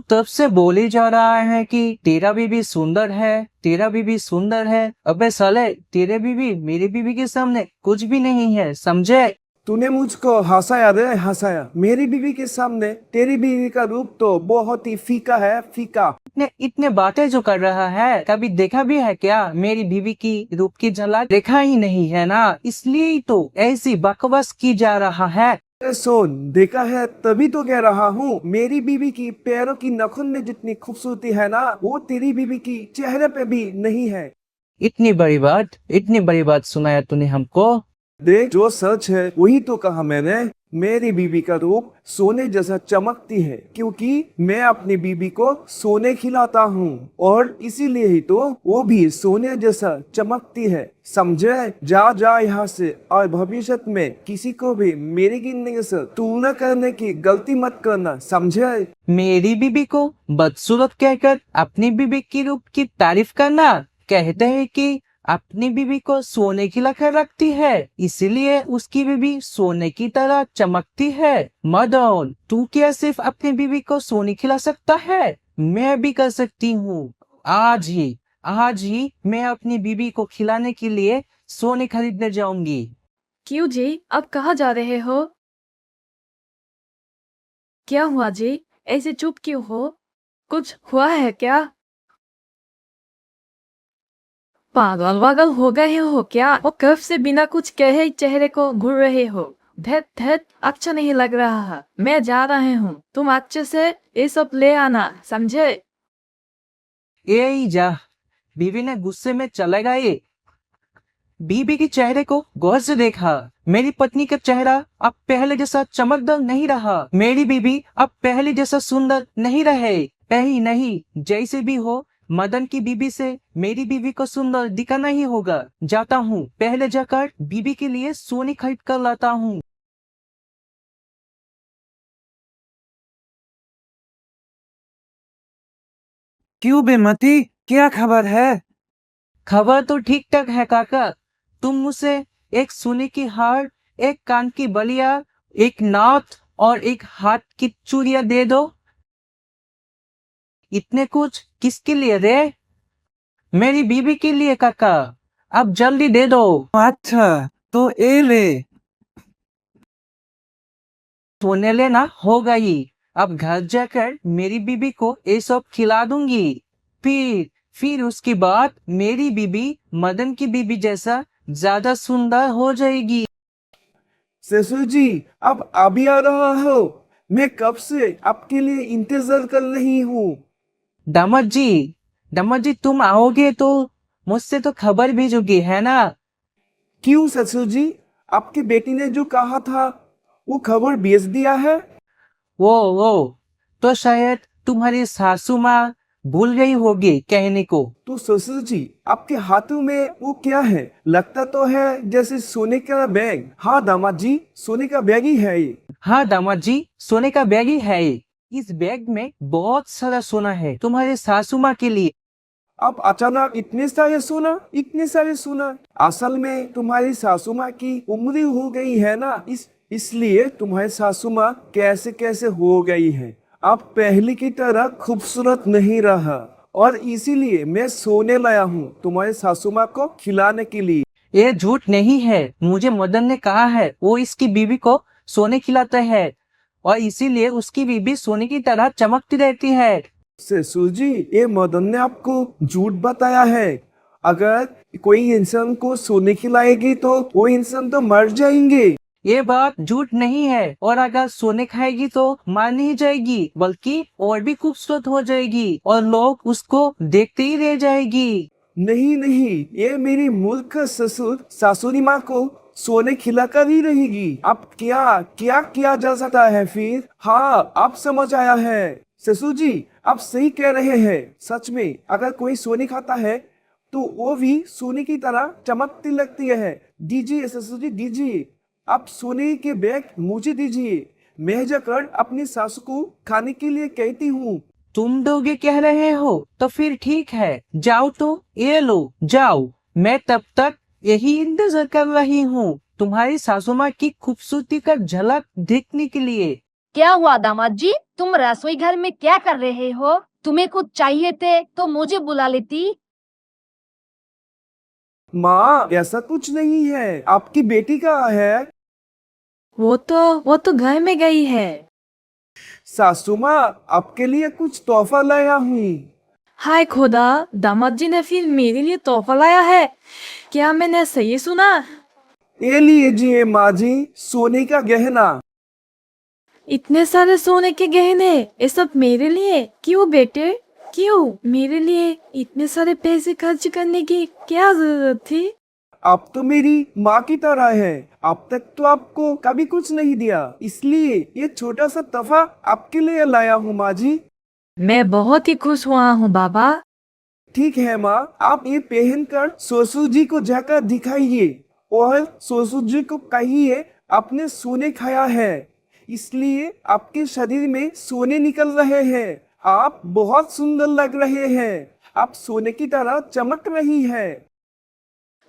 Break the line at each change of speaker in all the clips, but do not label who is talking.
तब से बोले जा रहा है कि तेरा बीबी सुंदर है, तेरा बीबी सुंदर है। अबे साले, तेरे बीबी मेरी बीबी के सामने कुछ भी नहीं है, समझे?
तूने मुझको हंसाया रे, हंसाया। मेरी बीवी के सामने तेरी बीवी का रूप तो बहुत ही फीका है, फीका।
इतने इतने बातें जो कर रहा है, कभी देखा भी है क्या मेरी बीवी की रूप की झलक? देखा ही नहीं है ना, इसलिए ही तो ऐसी बकवास की जा रहा है।
सोन, देखा है तभी तो कह रहा हूँ। मेरी बीवी की पैरों की नखुन में जितनी खूबसूरती है ना, वो तेरी बीवी की चेहरे पे भी नहीं है।
इतनी बड़ी बात सुनाया तूने हमको।
देख, जो सच है वही तो कहा मैंने। मेरी बीवी का रूप सोने जैसा चमकती है, क्योंकि मैं अपनी बीवी को सोने खिलाता हूँ, और इसीलिए ही तो वो भी सोने जैसा चमकती है, समझे? जा जा यहाँ से, और भविष्य में किसी को भी मेरी गिनने से तुलना करने की गलती मत करना, समझे?
मेरी बीबी को बदसूरत कहकर अपनी बीबी की रूप की तारीफ करना? कहते हैं कि अपनी बीबी को सोने खिला कर रखती है, इसीलिए उसकी बीबी सोने की तरह चमकती है। मदन, तू क्या सिर्फ अपनी बीबी को सोने खिला सकता है? मैं भी कर सकती हूँ। आज ही मैं अपनी बीबी को खिलाने के लिए सोने खरीदने जाऊंगी।
क्यों जी, अब कहाँ जा रहे हो? क्या हुआ जी, ऐसे चुप क्यों हो? कुछ हुआ है क्या? पागल वागल हो गए हो क्या? वो कब से बिना कुछ कहे चेहरे को घूर रहे हो? धैत धैत, अच्छा नहीं लग रहा है। मैं जा रहे हूँ, तुम अच्छे से ये सब ले आना, समझे?
ए जा, बीवी ने गुस्से में चले गए। बीबी के चेहरे को गौर से देखा। मेरी पत्नी का चेहरा अब पहले जैसा चमकदार नहीं रहा। मेरी बीबी अब पहले जैसा सुंदर नहीं रहे। नहीं, जैसे भी हो, मदन की बीबी से मेरी बीबी को सुंदर दिखाना ही होगा। जाता हूँ, पहले जाकर बीबी के लिए सोने खरीद कर लाता हूँ।
क्यों बेमती, क्या खबर है?
खबर तो ठीक ठाक है काका। तुम मुझसे एक सोने की हार, एक कान की बलिया, एक नाथ और एक हाथ की चूड़ियां दे दो। इतने कुछ किसके लिए रे? मेरी बीबी के लिए काका। अब जल्दी दे दो।
अच्छा, तो ये ले।
सोने लेना हो गई। अब घर जाकर मेरी बीबी को ये सब खिला दूंगी। फिर उसके बाद मेरी बीबी मदन की बीबी जैसा ज्यादा सुंदर हो जाएगी।
ससुर जी, अब अभी आ रहा हो। मैं कब से आपके लिए इंतजार कर रही हूँ।
दामाद जी, तुम आओगे तो मुझसे तो खबर भेजोगे, है ना?
क्यों ससुर जी, आपकी बेटी ने जो कहा था वो खबर भेज दिया है?
वो तो शायद तुम्हारी सासू माँ भूल गई होगी कहने को।
तो ससुर जी, आपके हाथों में वो क्या है? लगता तो है जैसे सोने का बैग। हाँ दामाद जी, सोने का बैग ही है ये।
हाँ दामाद जी, सोने का बैग ही है ये। इस बैग में बहुत सारा सोना है तुम्हारे सासू माँ के लिए।
अब अचानक इतने सारे सोना, इतने सारे सोना। असल में तुम्हारी सासू माँ की उम्र हो गई है ना, इसलिए तुम्हारी सासू माँ कैसे कैसे हो गई है। अब पहले की तरह खूबसूरत नहीं रहा, और इसीलिए मैं सोने लाया हूँ तुम्हारे सासू माँ को खिलाने के लिए।
ये झूठ नहीं है, मुझे मदन ने कहा है वो इसकी बीवी को सोने खिलाता है और इसीलिए उसकी बीवी सोने की तरह चमकती रहती है।
ससुर जी, ये मदन ने आपको झूठ बताया है। अगर कोई इंसान को सोने खिलाएगी तो वो इंसान तो मर जाएंगे।
ये बात झूठ नहीं है, और अगर सोने खाएगी तो मार नहीं जाएगी, बल्कि और भी खूबसूरत हो जाएगी और लोग उसको देखते ही रह जाएगी।
नहीं नहीं, ये मेरी मूर्ख ससुर सासुरी माँ को सोने खिलाकर ही रहेगी। अब क्या क्या किया जा सकता है फिर? हाँ, अब समझ आया है। ससुर जी, आप सही कह रहे हैं। सच में अगर कोई सोने खाता है तो वो भी सोने की तरह चमकती लगती है। दीजिए ससुर जी, दीजिए। आप सोने के बैग मुझे दीजिए। मैं जाकर अपनी सासू को खाने के लिए कहती हूँ।
तुम दोगे कह रहे हो तो फिर ठीक है, जाओ तो ये लो, जाओ। मैं तब तक यही इंतजार कर रही हूँ तुम्हारी सासू माँ की खूबसूरती का झलक देखने के लिए।
क्या हुआ दामाद जी? तुम रसोई घर में क्या कर रहे हो? तुम्हें कुछ चाहिए थे तो मुझे बुला लेती।
माँ, ऐसा कुछ नहीं है। आपकी बेटी कहाँ है?
वो तो घर में गई है।
सासू माँ, आपके लिए कुछ तोहफा लाया हूँ।
हाय खुदा, दामाद जी ने फिर मेरे लिए तोहफा लाया है। क्या मैंने सही सुना?
ये लीजिए माँ जी, सोने का गहना।
इतने सारे सोने के गहने, ये सब मेरे लिए? क्यों बेटे, क्यों मेरे लिए इतने सारे पैसे खर्च करने की क्या जरूरत थी?
आप तो मेरी माँ की तरह है। अब तक तो आपको कभी कुछ नहीं दिया, इसलिए ये छोटा सा तोहफा आपके लिए लाया हूँ माँ जी।
मैं बहुत ही खुश हुआ हूँ बाबा।
ठीक है माँ, आप ये पहनकर ससुर जी को जाकर दिखाइए और ससुर जी को कहिए आपने सोने खाया है, इसलिए आपके शरीर में सोने निकल रहे हैं। आप बहुत सुंदर लग रहे हैं। आप सोने की तरह चमक रही है।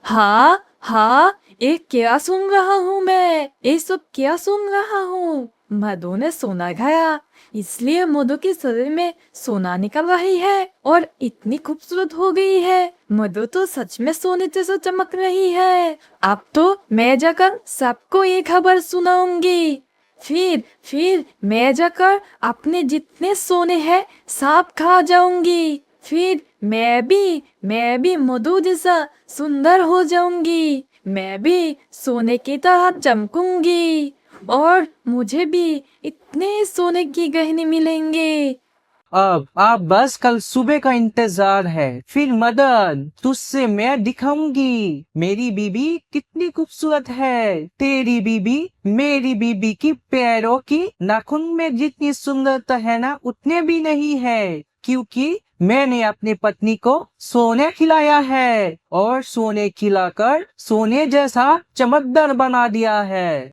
हाँ हाँ, ये क्या सुन रहा हूँ मैं? ये सब क्या सुन रहा हूँ? मधु ने सोना खाया, इसलिए मधु के शरीर में सोना निकल रही है और इतनी खूबसूरत हो गई है। मधु तो सच में सोने जैसा चमक रही है। अब तो मैं जाकर सबको ये खबर सुनाऊंगी। फिर मैं जाकर अपने जितने सोने हैं सब खा जाऊंगी। फिर मैं भी मधु जैसा सुंदर हो जाऊंगी। मैं भी सोने की तरह चमकूंगी और मुझे भी इतने सोने की गहने मिलेंगे।
अब आप बस कल सुबह का इंतजार है। फिर मदन, तुझसे मैं दिखाऊंगी मेरी बीबी कितनी खूबसूरत है। तेरी बीबी मेरी बीबी की पैरों की नाखून में जितनी सुंदरता है ना, उतने भी नहीं है, क्योंकि मैंने अपनी पत्नी को सोने खिलाया है और सोने खिलाकर सोने जैसा चमकदार बना दिया है।